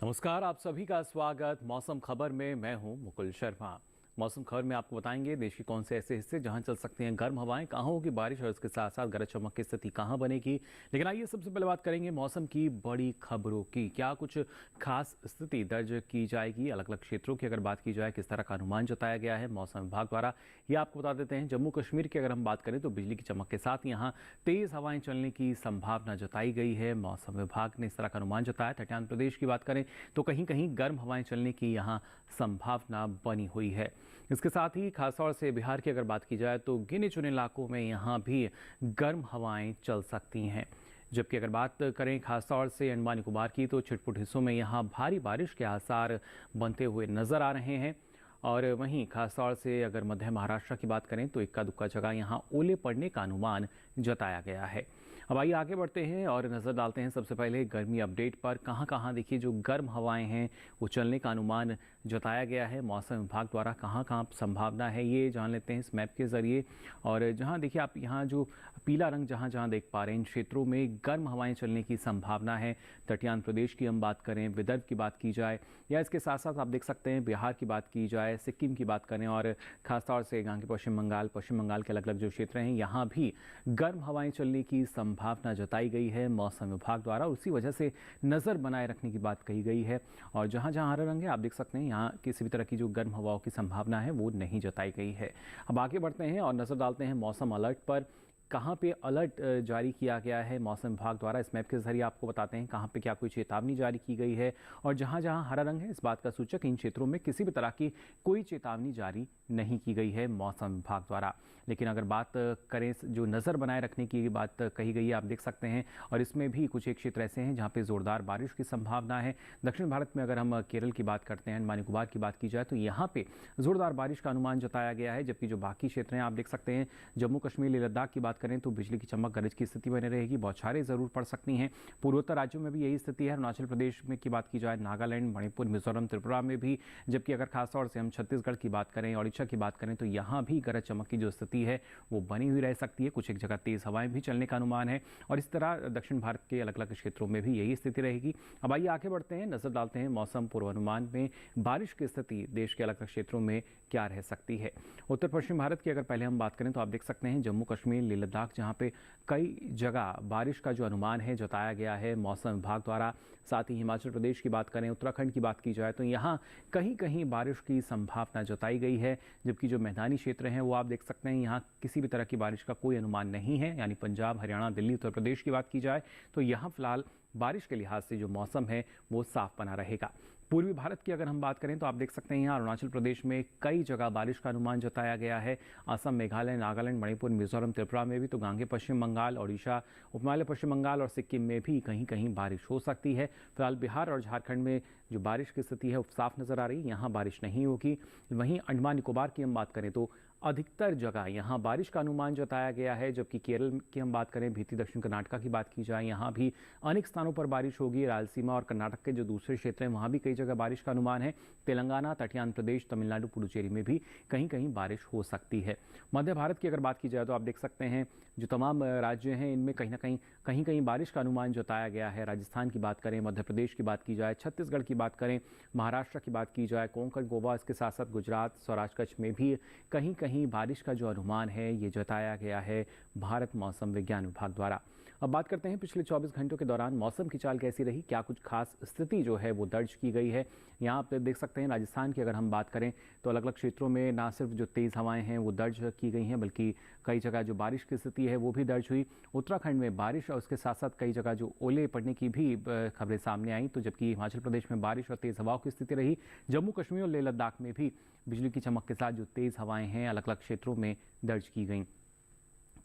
नमस्कार, आप सभी का स्वागत मौसम खबर में। मैं हूं मुकुल शर्मा। मौसम खबर में आपको बताएंगे देश के कौन से ऐसे हिस्से जहां चल सकती हैं गर्म हवाएं, कहां होगी बारिश और इसके साथ साथ गरज चमक की स्थिति कहां बनेगी। लेकिन आइए सबसे पहले बात करेंगे मौसम की बड़ी खबरों की। क्या कुछ खास स्थिति दर्ज की जाएगी, अलग अलग क्षेत्रों की अगर बात की जाए, किस तरह का अनुमान जताया गया है मौसम विभाग द्वारा, ये आपको बता देते हैं। जम्मू कश्मीर की अगर हम बात करें तो बिजली की चमक के साथ यहाँ तेज हवाएं चलने की संभावना जताई गई है। मौसम विभाग ने इस तरह का अनुमान जताया। तटियान प्रदेश की बात करें तो कहीं कहीं गर्म हवाएं चलने की यहाँ संभावना बनी हुई है। इसके साथ ही खासतौर से बिहार की अगर बात की जाए तो गिने चुने इलाकों में यहाँ भी गर्म हवाएं चल सकती हैं। जबकि अगर बात करें खासतौर से अंडमान निकोबार की तो छिटपुट हिस्सों में यहाँ भारी बारिश के आसार बनते हुए नजर आ रहे हैं। और वहीं खासतौर से अगर मध्य महाराष्ट्र की बात करें तो इक्का दुक्का जगह यहाँ ओले पड़ने का अनुमान जताया गया है। अब आइए आगे बढ़ते हैं और नज़र डालते हैं सबसे पहले गर्मी अपडेट पर। कहां कहां देखिए जो गर्म हवाएं हैं वो चलने का अनुमान जताया गया है मौसम विभाग द्वारा। कहां कहां संभावना है ये जान लेते हैं इस मैप के ज़रिए। और जहां देखिए आप यहाँ जो पीला रंग जहां जहां देख पा रहे हैं इन क्षेत्रों में गर्म हवाएं चलने की संभावना है। तटियान प्रदेश की हम बात करें, विदर्भ की बात की जाए, या इसके साथ साथ आप देख सकते हैं बिहार की बात की जाए, सिक्किम की बात करें और खासतौर से यहाँ के पश्चिम बंगाल के अलग अलग जो क्षेत्र हैं यहाँ भी गर्म हवाएं चलने की संभावना जताई गई है मौसम विभाग द्वारा। उसी वजह से नज़र बनाए रखने की बात कही गई है। और जहाँ जहाँ हरा रंग है आप देख सकते हैं यहाँ किसी भी तरह की जो गर्म हवाओं की संभावना है वो नहीं जताई गई है। अब आगे बढ़ते हैं और नज़र डालते हैं मौसम अलर्ट पर। कहाँ पे अलर्ट जारी किया गया है मौसम विभाग द्वारा, इस मैप के जरिए आपको बताते हैं कहाँ पे क्या कोई चेतावनी जारी की गई है। और जहाँ जहाँ हरा रंग है इस बात का सूचक इन क्षेत्रों में किसी भी तरह की कोई चेतावनी जारी नहीं की गई है मौसम विभाग द्वारा। लेकिन अगर बात करें जो नज़र बनाए रखने की बात कही गई है आप देख सकते हैं, और इसमें भी कुछ एक क्षेत्र ऐसे हैं जहाँ पे ज़ोरदार बारिश की संभावना है। दक्षिण भारत में अगर हम केरल की बात करते हैं, अंडमान निकोबार की बात की जाए तो यहाँ पे ज़ोरदार बारिश का अनुमान जताया गया है। जबकि जो बाकी क्षेत्र हैं आप देख सकते हैं, जम्मू कश्मीर लेह लद्दाख की बात करें तो बिजली की चमक गरज की स्थिति बनी रहेगी, बौछारें जरूर पड़ सकती हैं। पूर्वोत्तर राज्यों में भी यही स्थिति है। अरुणाचल प्रदेश में की बात की जाए, नागालैंड, मणिपुर, मिजोरम, त्रिपुरा में भी। जबकि अगर खासतौर से हम छत्तीसगढ़ की बात करें, ओडिशा की बात करें तो यहाँ भी गरज चमक की जो स्थिति है वो बनी हुई रह सकती है। कुछ एक जगह तेज हवाएं भी चलने का अनुमान है। और इस तरह दक्षिण भारत के अलग अलग क्षेत्रों में भी यही स्थिति रहेगी। अब आइए आगे बढ़ते हैं, नजर डालते हैं मौसम पूर्वानुमान में बारिश की स्थिति देश के अलग अलग क्षेत्रों में क्या रह सकती है। उत्तर पश्चिम भारत की अगर पहले हम बात करें तो आप देख सकते हैं जम्मू कश्मीर लेह लद्दाख जहाँ पे कई जगह बारिश का जो अनुमान है जताया गया है मौसम विभाग द्वारा। साथ ही हिमाचल प्रदेश की बात करें, उत्तराखंड की बात की जाए तो यहाँ कहीं कहीं बारिश की संभावना जताई गई है। जबकि जो मैदानी क्षेत्र हैं वो आप देख सकते हैं यहाँ किसी भी तरह की बारिश का कोई अनुमान नहीं है। यानी पंजाब, हरियाणा, दिल्ली, उत्तर प्रदेश की बात की जाए तो यहाँ फिलहाल बारिश के लिहाज से जो मौसम है वो साफ बना रहेगा। पूर्वी भारत की अगर हम बात करें तो आप देख सकते हैं यहाँ अरुणाचल प्रदेश में कई जगह बारिश का अनुमान जताया गया है। असम, मेघालय, नागालैंड, मणिपुर, मिजोरम, त्रिपुरा में भी, तो गांगे पश्चिम बंगाल, ओडिशा, उपहिमालय पश्चिम बंगाल और सिक्किम में भी कहीं कहीं बारिश हो सकती है। फिलहाल बिहार और झारखंड में जो बारिश की स्थिति है वो साफ नजर आ रही है, यहाँ बारिश नहीं होगी। वहीं अंडमान निकोबार की हम बात करें तो अधिकतर जगह यहाँ बारिश का अनुमान जताया गया है। जबकि केरल की हम बात करें, भीती दक्षिण कर्नाटका की बात की जाए, यहाँ भी अनेक स्थानों पर बारिश होगी। रायलसीमा और कर्नाटक के जो दूसरे क्षेत्र हैं वहाँ भी कई जगह बारिश का अनुमान है। तेलंगाना, तटियान प्रदेश, तमिलनाडु, पुडुचेरी में भी कहीं कहीं बारिश हो सकती है। मध्य भारत की अगर बात की जाए तो आप देख सकते हैं जो तमाम राज्य हैं इनमें कहीं ना कहीं बारिश का अनुमान जताया गया है। राजस्थान की बात करें, मध्य प्रदेश की बात की जाए, छत्तीसगढ़ की बात करें, महाराष्ट्र की बात की जाए, कोंकण, गोवा, इसके साथ साथ गुजरात, सौराष्ट्र, कच्छ में भी कहीं कहीं बारिश का जो अनुमान है ये जताया गया है भारत मौसम विज्ञान विभाग द्वारा। अब बात करते हैं पिछले 24 घंटों के दौरान मौसम की चाल कैसी रही, क्या कुछ खास स्थिति जो है वो दर्ज की गई है। यहाँ आप देख सकते हैं राजस्थान की अगर हम बात करें तो अलग अलग क्षेत्रों में ना सिर्फ जो तेज़ हवाएं हैं वो दर्ज की गई हैं बल्कि कई जगह जो बारिश की स्थिति है वो भी दर्ज हुई। उत्तराखंड में बारिश और उसके साथ साथ कई जगह जो ओले पड़ने की भी खबरें सामने आई। तो जबकि हिमाचल प्रदेश में बारिश और तेज़ हवाओं की स्थिति रही। जम्मू कश्मीर और लेह लद्दाख में भी बिजली की चमक के साथ जो तेज़ हवाएं हैं अलग अलग क्षेत्रों में दर्ज की गई।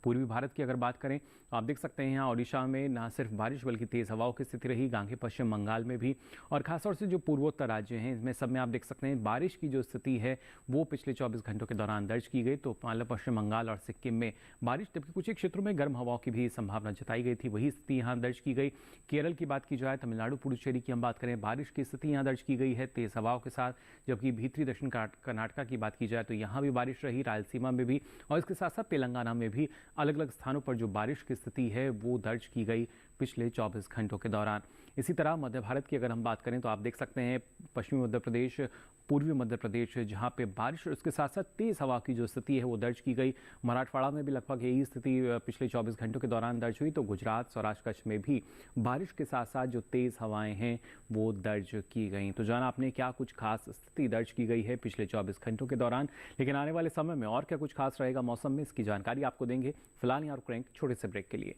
पूर्वी भारत की अगर बात करें तो आप देख सकते हैं यहाँ ओडिशा में ना सिर्फ बारिश बल्कि तेज़ हवाओं की स्थिति रही, गांगे पश्चिम बंगाल में भी। और खासतौर से जो पूर्वोत्तर राज्य हैं इसमें सब में आप देख सकते हैं बारिश की जो स्थिति है वो पिछले 24 घंटों के दौरान दर्ज की गई। तो पश्चिम बंगाल और सिक्किम में बारिश, जबकि कुछ एक क्षेत्रों में गर्म हवाओं की भी संभावना जताई गई थी, वही स्थिति यहाँ दर्ज की गई। केरल की बात की जाए, तमिलनाडु, पुडुचेरी की हम बात करें, बारिश की स्थिति यहाँ दर्ज की गई है तेज़ हवाओं के साथ। जबकि भीतरी दक्षिण कर्नाटका की बात की जाए तो यहाँ भी बारिश रही, रायलसीमा में भी, और इसके साथ साथ तेलंगाना में भी अलग अलग स्थानों पर जो बारिश की स्थिति है वो दर्ज की गई पिछले 24 घंटों के दौरान। इसी तरह मध्य भारत की अगर हम बात करें तो आप देख सकते हैं पश्चिमी मध्य प्रदेश, पूर्वी मध्य प्रदेश, जहां पे बारिश और उसके साथ साथ तेज हवा की जो स्थिति है वो दर्ज की गई। मराठवाड़ा में भी लगभग यही स्थिति पिछले 24 घंटों के दौरान दर्ज हुई। तो गुजरात, सौराष्ट्र, कच्छ में भी बारिश के साथ साथ जो तेज हवाएं हैं वो दर्ज की गई। तो जाना आपने क्या कुछ खास स्थिति दर्ज की गई है पिछले 24 घंटों के दौरान, लेकिन आने वाले समय में और क्या कुछ खास रहेगा मौसम में, इसकी जानकारी आपको देंगे। फिलहाल यहाँ रुक रहे हैं छोटे से ब्रेक के लिए।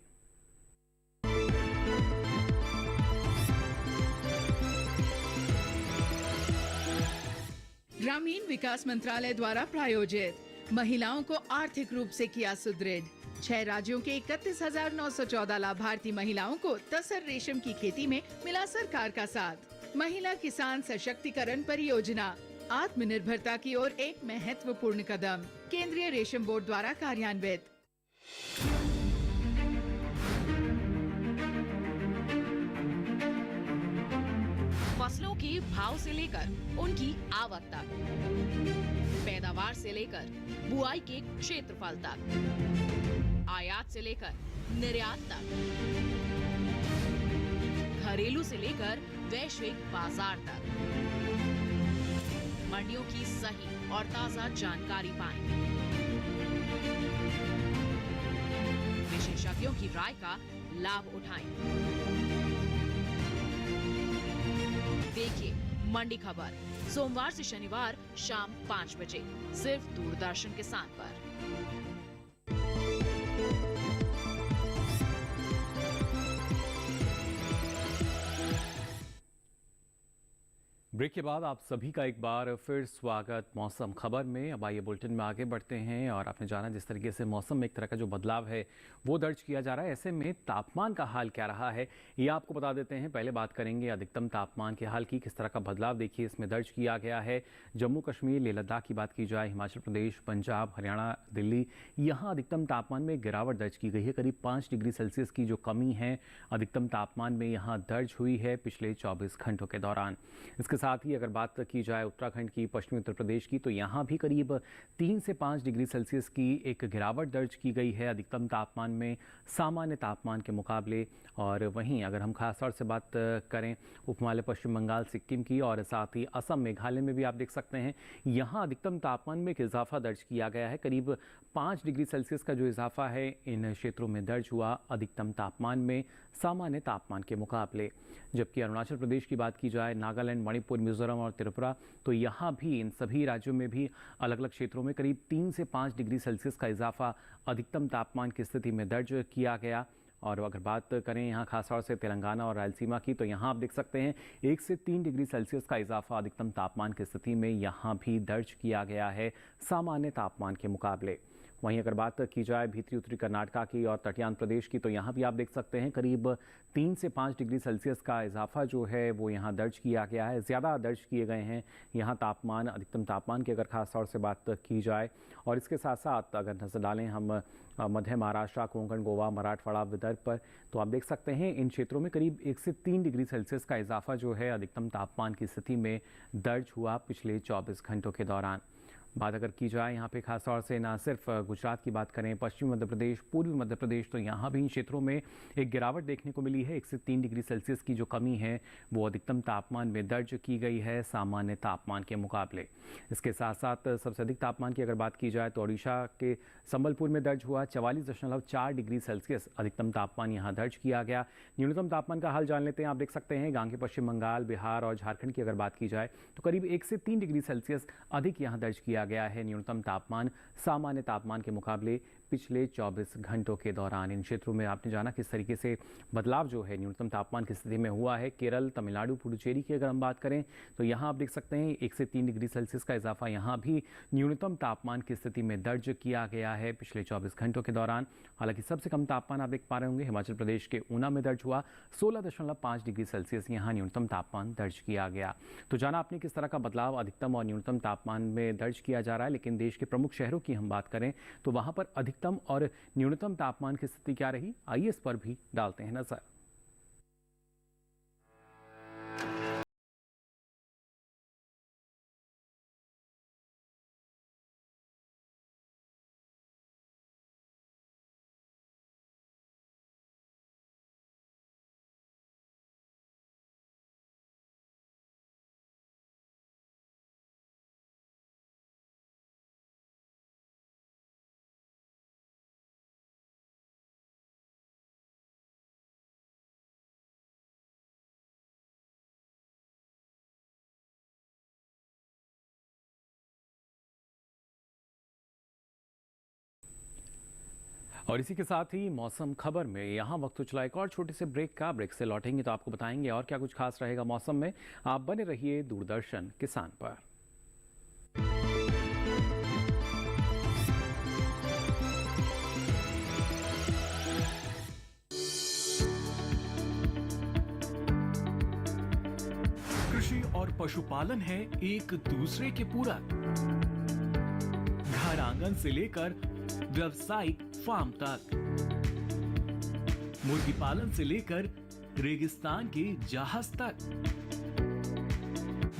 ग्रामीण विकास मंत्रालय द्वारा प्रायोजित महिलाओं को आर्थिक रूप से किया सुदृढ़। 6 राज्यों के 31,914 लाभार्थी महिलाओं को तसर रेशम की खेती में मिला सरकार का साथ। महिला किसान सशक्तिकरण परियोजना आत्मनिर्भरता की ओर एक महत्वपूर्ण कदम, केंद्रीय रेशम बोर्ड द्वारा कार्यान्वित। फसलों के भाव से लेकर उनकी आवक तक, पैदावार से लेकर बुआई के क्षेत्रफल तक, आयात से लेकर निर्यात तक, घरेलू से लेकर वैश्विक बाजार तक, मंडियों की सही और ताजा जानकारी पाएं। विशेषज्ञों की राय का लाभ उठाएं। देखिए मंडी खबर सोमवार से शनिवार शाम 5 बजे सिर्फ दूरदर्शन किसान पर। ब्रेक के बाद आप सभी का एक बार फिर स्वागत मौसम खबर में। अब आइए बुलेटिन में आगे बढ़ते हैं। और आपने जाना जिस तरीके से मौसम में एक तरह का जो बदलाव है वो दर्ज किया जा रहा है, ऐसे में तापमान का हाल क्या रहा है ये आपको बता देते हैं। पहले बात करेंगे अधिकतम तापमान के हाल की, किस तरह का बदलाव देखिए इसमें दर्ज किया गया है। जम्मू कश्मीर, लेह लद्दाख की बात की जाए, हिमाचल प्रदेश, पंजाब, हरियाणा, दिल्ली, यहाँ अधिकतम तापमान में गिरावट दर्ज की गई है। करीब 5 डिग्री सेल्सियस की जो कमी है अधिकतम तापमान में यहाँ दर्ज हुई है पिछले 24 घंटों के दौरान। इसके साथ ही अगर बात की जाए उत्तराखंड की, पश्चिमी उत्तर प्रदेश की, तो यहाँ भी करीब 3 से 5 डिग्री सेल्सियस की एक गिरावट दर्ज की गई है अधिकतम तापमान में सामान्य तापमान के मुकाबले। और वहीं अगर हम खास तौर से बात करें उपहिमालय पश्चिम बंगाल, सिक्किम की और साथ ही असम, मेघालय में भी आप देख सकते हैं यहाँ अधिकतम तापमान में एक इजाफा दर्ज किया गया है। करीब 5 डिग्री सेल्सियस का जो इजाफा है इन क्षेत्रों में दर्ज हुआ अधिकतम तापमान में सामान्य तापमान के मुकाबले। जबकि अरुणाचल प्रदेश की बात की जाए, नागालैंड, मणिपुर, मिजोरम और त्रिपुरा, तो यहाँ भी इन सभी राज्यों में भी अलग अलग क्षेत्रों में करीब 3 से 5 डिग्री सेल्सियस का इजाफा अधिकतम तापमान की स्थिति में दर्ज किया गया। और अगर बात करें यहाँ खासतौर से तेलंगाना और रायलसीमा की, तो यहाँ आप देख सकते हैं 1 से 3 डिग्री सेल्सियस का इजाफा अधिकतम तापमान की स्थिति में यहाँ भी दर्ज किया गया है सामान्य तापमान के मुकाबले। वहीं अगर बात की जाए भीतरी उत्तरी कर्नाटका की और तटीय प्रदेश की, तो यहाँ भी आप देख सकते हैं करीब 3 से 5 डिग्री सेल्सियस का इजाफा जो है वो यहाँ दर्ज किया गया है। ज़्यादा दर्ज किए गए हैं यहाँ तापमान, अधिकतम तापमान की अगर खास तौर से बात की जाए। और इसके साथ साथ अगर नजर डालें हम मध्य महाराष्ट्र, कोंकण, गोवा, मराठवाड़ा, विदर्भ पर, तो आप देख सकते हैं इन क्षेत्रों में करीब 1 से 3 डिग्री सेल्सियस का इजाफा जो है अधिकतम तापमान की स्थिति में दर्ज हुआ पिछले 24 घंटों के दौरान। बात अगर की जाए यहाँ पे खास तौर से ना सिर्फ गुजरात की बात करें, पश्चिमी मध्य प्रदेश, पूर्वी मध्य प्रदेश, तो यहाँ भी इन क्षेत्रों में एक गिरावट देखने को मिली है। 1 से 3 डिग्री सेल्सियस की जो कमी है वो अधिकतम तापमान में दर्ज की गई है सामान्य तापमान के मुकाबले। इसके साथ साथ सबसे अधिक तापमान की अगर बात की जाए तो ओडिशा के संबलपुर में दर्ज हुआ 44.4 डिग्री सेल्सियस अधिकतम तापमान यहाँ दर्ज किया गया। न्यूनतम तापमान का हाल जान लेते हैं। आप देख सकते हैं गांगे पश्चिम बंगाल, बिहार और झारखंड की अगर बात की जाए तो करीब 1 से 3 डिग्री सेल्सियस अधिक यहाँ दर्ज किया गया है न्यूनतम तापमान सामान्य तापमान के मुकाबले पिछले 24 घंटों के दौरान। इन क्षेत्रों में आपने जाना किस तरीके से बदलाव जो है न्यूनतम तापमान की स्थिति में हुआ है। केरल, तमिलनाडु, पुडुचेरी की अगर हम बात करें तो यहाँ आप देख सकते हैं 1 से 3 डिग्री सेल्सियस का इजाफा यहाँ भी न्यूनतम तापमान की स्थिति में दर्ज किया गया है पिछले 24 घंटों के दौरान। हालांकि सबसे कम तापमान आप देख पा रहे होंगे हिमाचल प्रदेश के ऊना में दर्ज हुआ 16.5 डिग्री सेल्सियस यहाँ न्यूनतम तापमान दर्ज किया गया। तो जाना आपने किस तरह का बदलाव अधिकतम और न्यूनतम तापमान में दर्ज किया जा रहा है। लेकिन देश के प्रमुख शहरों की हम बात करें तो वहां पर अधिकतम और न्यूनतम तापमान की स्थिति क्या रही, आइए इस पर भी डालते हैं नजर। और इसी के साथ ही मौसम खबर में यहाँ वक्त तो चला एक और छोटे से ब्रेक से लौटेंगे तो आपको बताएंगे और क्या कुछ खास रहेगा मौसम में। आप बने रहिए दूरदर्शन किसान पर। कृषि और पशुपालन है एक दूसरे के पूरक। घर आंगन से लेकर व्यावसायिक फार्म तक, मुर्गी पालन से लेकर रेगिस्तान के जहाज तक,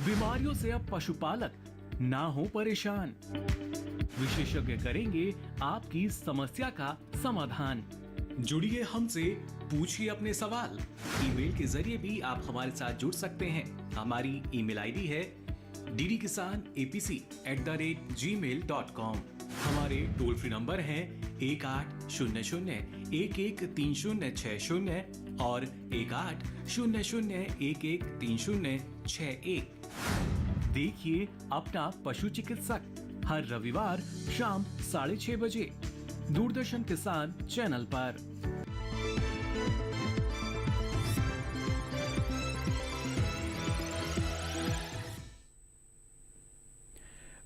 बीमारियों से अब पशुपालक ना हो परेशान। विशेषज्ञ करेंगे आपकी समस्या का समाधान। जुड़िए हमसे, पूछिए अपने सवाल। ईमेल के जरिए भी आप हमारे साथ जुड़ सकते हैं। हमारी ईमेल आईडी है ddkisanapc@gmail.com। हमारे टोल फ्री नंबर हैं 1800-113060 और 1800-113061। देखिए अपना पशु चिकित्सक हर रविवार शाम 6:30 बजे दूरदर्शन किसान चैनल पर।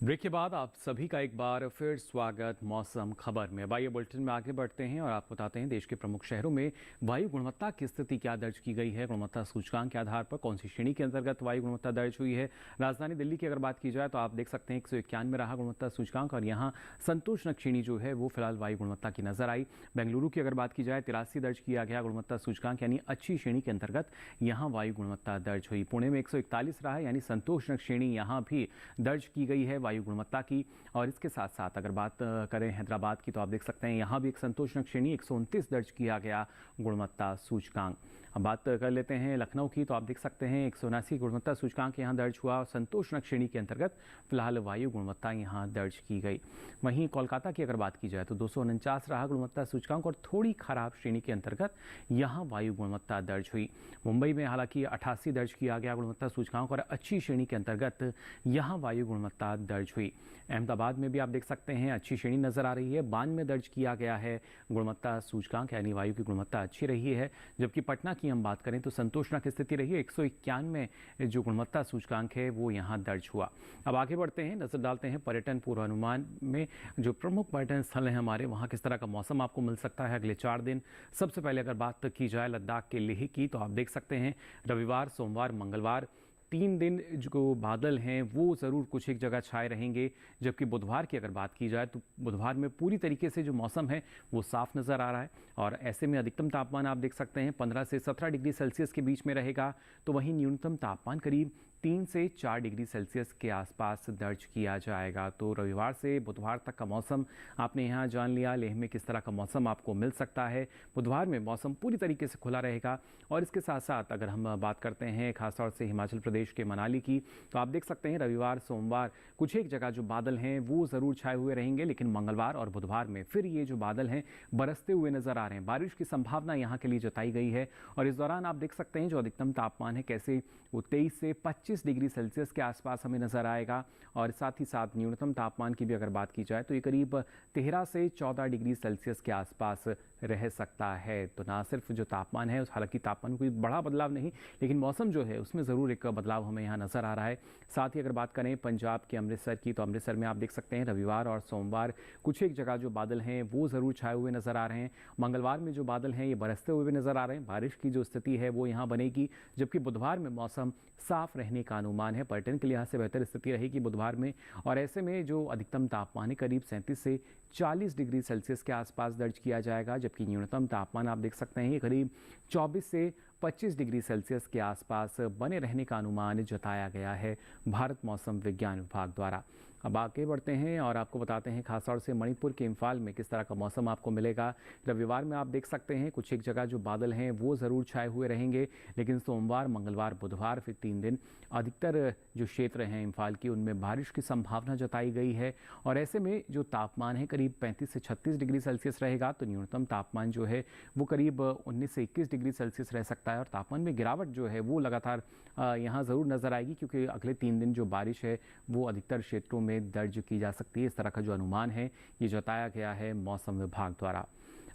ब्रेक के बाद आप सभी का एक बार फिर स्वागत मौसम खबर में। वायु बुलेटिन में आगे बढ़ते हैं और आपको बताते हैं देश के प्रमुख शहरों में वायु गुणवत्ता की स्थिति क्या दर्ज की गई है। गुणवत्ता सूचकांक के आधार पर कौन सी श्रेणी के अंतर्गत वायु गुणवत्ता दर्ज हुई है। राजधानी दिल्ली की अगर बात की जाए तो आप देख सकते हैं 191 रहा गुणवत्ता सूचकांक और यहाँ संतोषजनक श्रेणी जो है वो फिलहाल वायु गुणवत्ता की नजर आई। बेंगलुरु की अगर बात की जाए 83 दर्ज किया गया गुणवत्ता सूचकांक यानी अच्छी श्रेणी के अंतर्गत यहाँ वायु गुणवत्ता दर्ज हुई। पुणे में 141 रहा यानी संतोषजनक श्रेणी यहाँ भी दर्ज की गई है वायु गुणवत्ता की। और इसके साथ साथ अगर बात करें हैदराबाद की तो आप देख सकते हैं यहाँ भी एक संतोषजनक श्रेणी 129 दर्ज किया गया गुणवत्ता सूचकांक। अब बात कर लेते हैं लखनऊ की तो आप देख सकते हैं 179 गुणवत्ता सूचकांक यहाँ दर्ज हुआ और संतोषजनक श्रेणी के अंतर्गत फिलहाल वायु गुणवत्ता यहाँ दर्ज की गई। वहीं कोलकाता की अगर बात की जाए तो 249 रहा गुणवत्ता सूचकांक और थोड़ी खराब श्रेणी के अंतर्गत यहाँ वायु गुणवत्ता दर्ज हुई। मुंबई में हालांकि 88 दर्ज किया गया गुणवत्ता सूचकांक और अच्छी श्रेणी के अंतर्गत यहाँ वायु गुणवत्ता दर्ज हुई। अहमदाबाद में भी आप देख सकते हैं अच्छी श्रेणी नजर आ रही है, 92 दर्ज किया गया है गुणवत्ता सूचकांक यानी वायु की गुणवत्ता अच्छी रही है। जबकि पटना की हम बात करें तो संतोषजनक स्थिति रही है, 191 जो गुणवत्ता सूचकांक है वो यहाँ दर्ज हुआ। अब आगे बढ़ते हैं, नजर डालते हैं पर्यटन पूर्वानुमान में जो प्रमुख पर्यटन स्थल हैं हमारे, वहाँ किस तरह का मौसम आपको मिल सकता है अगले 4 दिन। सबसे पहले अगर बात की जाए लद्दाख के लेह की तो आप देख सकते हैं रविवार, सोमवार, मंगलवार 3 दिन जो बादल हैं वो ज़रूर कुछ एक जगह छाए रहेंगे। जबकि बुधवार की अगर बात की जाए तो बुधवार में पूरी तरीके से जो मौसम है वो साफ नज़र आ रहा है और ऐसे में अधिकतम तापमान आप देख सकते हैं 15 से 17 डिग्री सेल्सियस के बीच में रहेगा। तो वहीं न्यूनतम तापमान करीब 3 से 4 डिग्री सेल्सियस के आसपास दर्ज किया जाएगा। तो रविवार से बुधवार तक का मौसम आपने यहाँ जान लिया। लेह में किस तरह का मौसम आपको मिल सकता है। बुधवार में मौसम पूरी तरीके से खुला रहेगा और इसके साथ साथ अगर हम बात करते हैं खासतौर से हिमाचल प्रदेश के मनाली की तो आप देख सकते हैं रविवार, सोमवार कुछ एक जगह जो बादल हैं वो ज़रूर छाए हुए रहेंगे, लेकिन मंगलवार और बुधवार में फिर ये जो बादल हैं बरसते हुए नज़र आ रहे हैं। बारिश की संभावना यहाँ के लिए जताई गई है और इस दौरान आप देख सकते हैं जो अधिकतम तापमान है कैसे वो 23 से 25 डिग्री सेल्सियस के आसपास हमें नज़र आएगा। और साथ ही साथ न्यूनतम तापमान की भी अगर बात की जाए तो ये करीब 13 से 14 डिग्री सेल्सियस के आसपास रह सकता है। तो ना सिर्फ जो तापमान है, हालांकि तापमान में कोई बड़ा बदलाव नहीं, लेकिन मौसम जो है उसमें ज़रूर एक बदलाव हमें यहाँ नज़र आ रहा है। साथ ही अगर बात करें पंजाब के अमृतसर की तो अमृतसर में आप देख सकते हैं रविवार और सोमवार कुछ एक जगह जो बादल हैं वो ज़रूर छाए हुए नज़र आ रहे हैं। मंगलवार में जो बादल हैं ये बरसते हुए नज़र आ रहे हैं। बारिश की जो स्थिति है वो यहाँ बनेगी। जबकि बुधवार में मौसम साफ रहने का अनुमान है। पर्यटन के लिहाज से बेहतर स्थिति रहेगी बुधवार में और ऐसे में जो अधिकतम तापमान है करीब 37 से 40 डिग्री सेल्सियस के आसपास दर्ज किया जाएगा। जबकि न्यूनतम तापमान आप देख सकते हैं ये करीब 24 से 25 डिग्री सेल्सियस के आसपास बने रहने का अनुमान जताया गया है भारत मौसम विज्ञान विभाग द्वारा। अब आगे बढ़ते हैं और आपको बताते हैं खासतौर से मणिपुर के इम्फाल में किस तरह का मौसम आपको मिलेगा। रविवार में आप देख सकते हैं कुछ एक जगह जो बादल हैं वो ज़रूर छाए हुए रहेंगे, लेकिन सोमवार, मंगलवार, बुधवार फिर 3 दिन अधिकतर जो क्षेत्र हैं इम्फाल की उनमें बारिश की संभावना जताई गई है। और ऐसे में जो तापमान है करीब 35 से 36 डिग्री सेल्सियस रहेगा। तो न्यूनतम तापमान जो है वो करीब 19 से 21 डिग्री सेल्सियस रह सकता है और तापमान में गिरावट जो है वो लगातार यहाँ ज़रूर नज़र आएगी, क्योंकि अगले 3 दिन जो बारिश है वो अधिकतर क्षेत्रों में दर्ज की जा सकती है। इस तरह का जो अनुमान है ये जताया गया है मौसम विभाग द्वारा।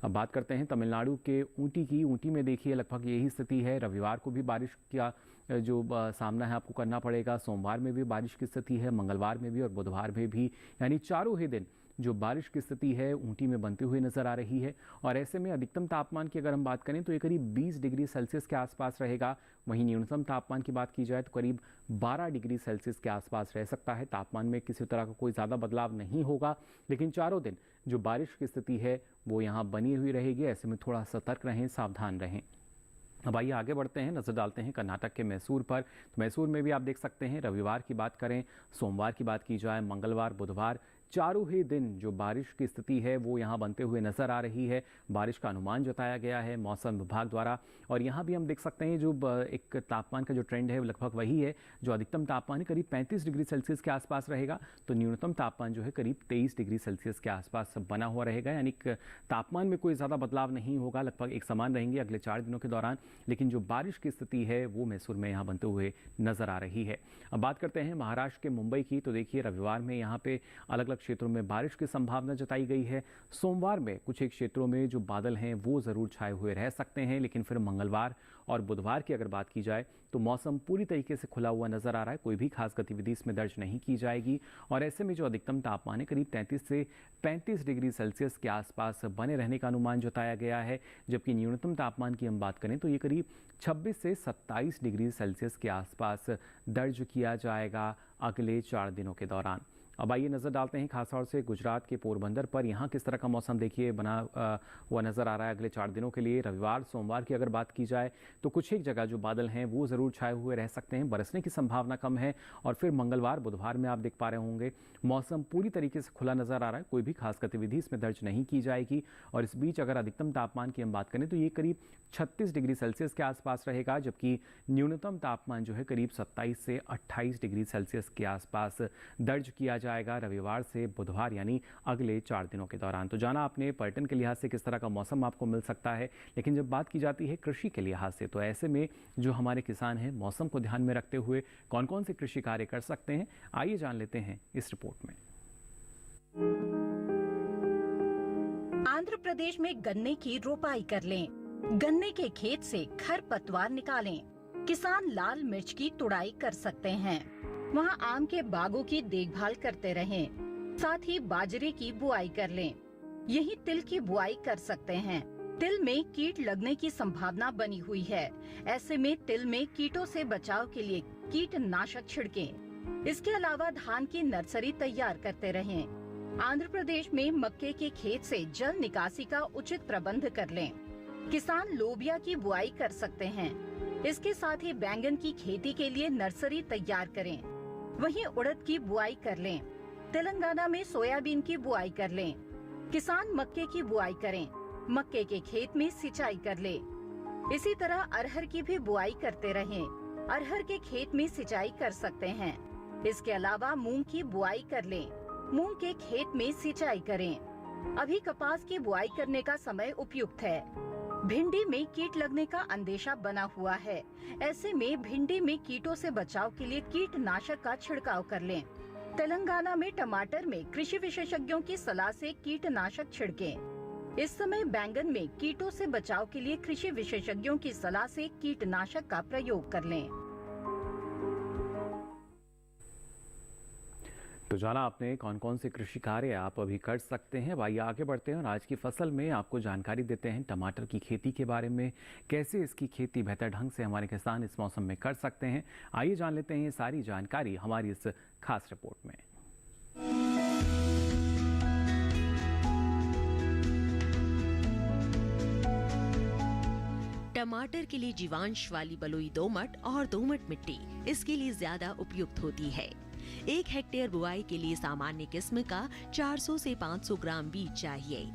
अब बात करते हैं तमिलनाडु के ऊटी की। ऊटी में देखिए लगभग यही स्थिति है। रविवार को भी बारिश का जो सामना है आपको करना पड़ेगा। सोमवार में भी बारिश की स्थिति है, मंगलवार में भी और बुधवार में भी, यानी चारों ही दिन जो बारिश की स्थिति है ऊटी में बनती हुई नजर आ रही है। और ऐसे में अधिकतम तापमान की अगर हम बात करें तो ये करीब 20 डिग्री सेल्सियस के आसपास रहेगा। वहीं न्यूनतम तापमान की बात की जाए तो करीब 12 डिग्री सेल्सियस के आसपास रह सकता है। तापमान में किसी तरह का कोई ज़्यादा बदलाव नहीं होगा, लेकिन चारों दिन जो बारिश की स्थिति है वो यहाँ बनी हुई रहेगी। ऐसे में थोड़ा सतर्क रहें, सावधान रहें। अब आइए आगे बढ़ते हैं, नजर डालते हैं कर्नाटक के मैसूर पर। तो मैसूर में भी आप देख सकते हैं रविवार की बात करें, सोमवार की बात की जाए, मंगलवार, बुधवार, चारों ही दिन जो बारिश की स्थिति है वो यहाँ बनते हुए नजर आ रही है। बारिश का अनुमान जताया गया है मौसम विभाग द्वारा। और यहाँ भी हम देख सकते हैं जो एक तापमान का जो ट्रेंड है वो लगभग वही है। जो अधिकतम तापमान है करीब 35 डिग्री सेल्सियस के आसपास रहेगा, तो न्यूनतम तापमान जो है करीब 23 डिग्री सेल्सियस के आसपास बना हुआ रहेगा। यानी तापमान में कोई ज़्यादा बदलाव नहीं होगा, लगभग एक समान रहेंगे अगले 4 दिनों के दौरान। लेकिन जो बारिश की स्थिति है वो मैसूर में यहाँ बनते हुए नजर आ रही है। अब बात करते हैं महाराष्ट्र के मुंबई की। तो देखिए रविवार में यहाँ पे अलग अलग क्षेत्रों में बारिश की संभावना जताई गई है। सोमवार में कुछ एक क्षेत्रों में जो बादल हैं वो जरूर छाए हुए रह सकते हैं, लेकिन फिर मंगलवार और बुधवार की अगर बात की जाए तो मौसम पूरी तरीके से खुला हुआ नजर आ रहा है। कोई भी खास गतिविधि इसमें दर्ज नहीं की जाएगी। और ऐसे में जो अधिकतम तापमान है करीब 33 से 35 डिग्री सेल्सियस के आसपास बने रहने का अनुमान जताया गया है। जबकि न्यूनतम तापमान की हम बात करें तो ये करीब 26 से 27 डिग्री सेल्सियस के आसपास दर्ज किया जाएगा अगले 4 दिनों के दौरान। अब आइए नज़र डालते हैं खासतौर से गुजरात के पोरबंदर पर। यहाँ किस तरह का मौसम देखिए बना हुआ नज़र आ रहा है अगले 4 दिनों के लिए। रविवार सोमवार की अगर बात की जाए तो कुछ एक जगह जो बादल हैं वो ज़रूर छाए हुए रह सकते हैं, बरसने की संभावना कम है। और फिर मंगलवार बुधवार में आप देख पा रहे होंगे मौसम पूरी तरीके से खुला नज़र आ रहा है, कोई भी खास गतिविधि इसमें दर्ज नहीं की जाएगी। और इस बीच अगर अधिकतम तापमान की हम बात करें तो ये करीब 36 डिग्री सेल्सियस के आसपास रहेगा, जबकि न्यूनतम तापमान जो है करीब 27 से 28 डिग्री सेल्सियस के आसपास दर्ज किया जाएगा रविवार से बुधवार यानी अगले 4 दिनों के दौरान। तो जाना आपने पर्यटन के लिहाज से किस तरह का मौसम आपको मिल सकता है, लेकिन जब बात की जाती है कृषि के लिहाज से तो ऐसे में जो हमारे किसान हैं मौसम को ध्यान में रखते हुए कौन कौन से कृषि कार्य कर सकते हैं, आइए जान लेते हैं इस रिपोर्ट में। आंध्र प्रदेश में गन्ने की रोपाई कर लें। गन्ने के खेत से खरपतवार निकालें। किसान लाल मिर्च की तुड़ाई कर सकते हैं। वहाँ आम के बागों की देखभाल करते रहें। साथ ही बाजरे की बुआई कर लें। यही तिल की बुआई कर सकते हैं। तिल में कीट लगने की संभावना बनी हुई है। ऐसे में तिल में कीटों से बचाव के लिए कीटनाशक छिड़कें। इसके अलावा धान की नर्सरी तैयार करते रहें। आंध्र प्रदेश में मक्के के खेत से जल निकासी का उचित प्रबंध कर लें। किसान लोबिया की बुआई कर सकते हैं। इसके साथ ही बैंगन की खेती के लिए नर्सरी तैयार करें। वहीं उड़द की बुआई कर लें। तेलंगाना में सोयाबीन की बुआई कर लें। किसान मक्के की बुआई करें। मक्के के खेत में सिंचाई कर ले। इसी तरह अरहर की भी बुआई करते रहें। अरहर के खेत में सिंचाई कर सकते हैं। इसके अलावा मूंग की बुआई कर लें। मूंग के खेत में सिंचाई करें। अभी कपास की बुआई करने का समय उपयुक्त है। भिंडी में कीट लगने का अंदेशा बना हुआ है। ऐसे में भिंडी में कीटों से बचाव के लिए कीटनाशक का छिड़काव कर लें। तेलंगाना में टमाटर में कृषि विशेषज्ञों की सलाह से कीटनाशक छिड़कें। इस समय बैंगन में कीटों से बचाव के लिए कृषि विशेषज्ञों की सलाह से कीटनाशक का प्रयोग कर लें। तो जाना आपने कौन कौन से कृषि कार्य आप अभी कर सकते हैं। आइए आगे बढ़ते हैं और आज की फसल में आपको जानकारी देते हैं टमाटर की खेती के बारे में, कैसे इसकी खेती बेहतर ढंग से हमारे किसान इस मौसम में कर सकते हैं। आइए जान लेते हैं ये सारी जानकारी हमारी इस खास रिपोर्ट में। टमाटर के लिए जीवांश वाली बलुई दोमट और दोमट मिट्टी इसके लिए ज्यादा उपयुक्त होती है। 1 हेक्टेयर बुआई के लिए सामान्य किस्म का 400 से 500 ग्राम बीज चाहिए,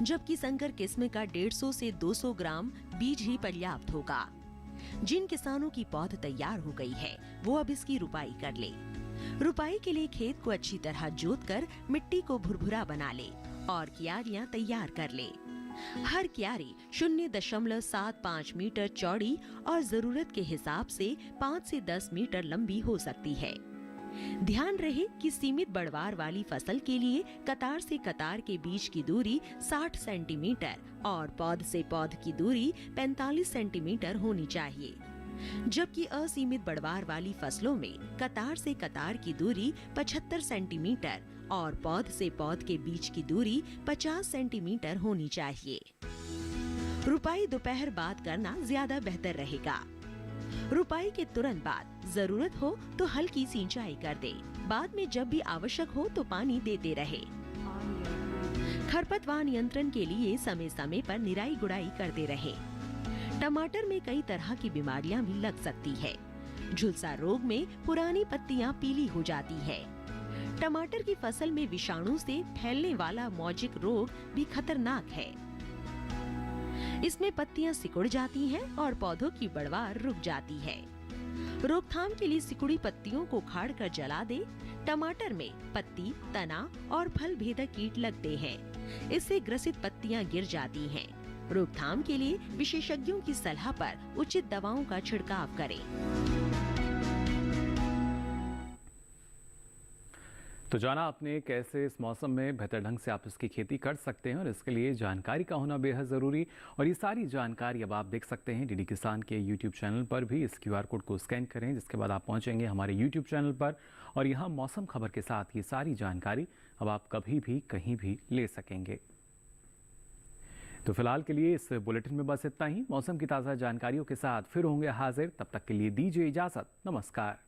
जबकि संकर किस्म का 150 से 200 ग्राम बीज ही पर्याप्त होगा। जिन किसानों की पौध तैयार हो गई है वो अब इसकी रुपाई कर ले। रुपाई के लिए खेत को अच्छी तरह जोतकर मिट्टी को भुरभुरा बना ले और क्यारियां तैयार कर ले। हर क्यारी 0.75 मीटर चौड़ी और जरूरत के हिसाब से 5 से 10 मीटर लंबी हो सकती है। ध्यान रहे कि सीमित बढ़वार वाली फसल के लिए कतार से कतार के बीच की दूरी 60 सेंटीमीटर और पौध से पौध की दूरी 45 सेंटीमीटर होनी चाहिए, जबकि असीमित बढ़वार वाली फसलों में कतार से कतार की दूरी 75 सेंटीमीटर और पौध से पौध के बीच की दूरी 50 सेंटीमीटर होनी चाहिए। रुपाई दोपहर बाद करना ज्यादा बेहतर रहेगा। रुपाई के तुरंत बाद जरूरत हो तो हल्की सिंचाई कर दे। बाद में जब भी आवश्यक हो तो पानी देते रहे। खरपतवार नियंत्रण के लिए समय समय पर निराई गुड़ाई करते रहे। टमाटर में कई तरह की बीमारियां भी लग सकती है। झुलसा रोग में पुरानी पत्तियां पीली हो जाती है। टमाटर की फसल में विषाणु से फैलने वाला मौजिक रोग भी खतरनाक है। इसमें पत्तियां सिकुड़ जाती हैं और पौधों की बढ़वार रुक जाती है। रोकथाम के लिए सिकुड़ी पत्तियों को उखाड़ कर जला दे। टमाटर में पत्ती, तना और फल भेदक कीट लगते हैं। इससे ग्रसित पत्तियां गिर जाती हैं। रोकथाम के लिए विशेषज्ञों की सलाह पर उचित दवाओं का छिड़काव करें। तो जाना आपने कैसे इस मौसम में बेहतर ढंग से आप इसकी खेती कर सकते हैं और इसके लिए जानकारी का होना बेहद ज़रूरी। और ये सारी जानकारी अब आप देख सकते हैं डीडी किसान के यूट्यूब चैनल पर भी। इस QR कोड को स्कैन करें, जिसके बाद आप पहुंचेंगे हमारे यूट्यूब चैनल पर और यहाँ मौसम खबर के साथ ये सारी जानकारी अब आप कभी भी कहीं भी ले सकेंगे। तो फिलहाल के लिए इस बुलेटिन में बस इतना ही। मौसम की ताज़ा जानकारियों के साथ फिर होंगे हाजिर। तब तक के लिए दीजिए इजाज़त। नमस्कार।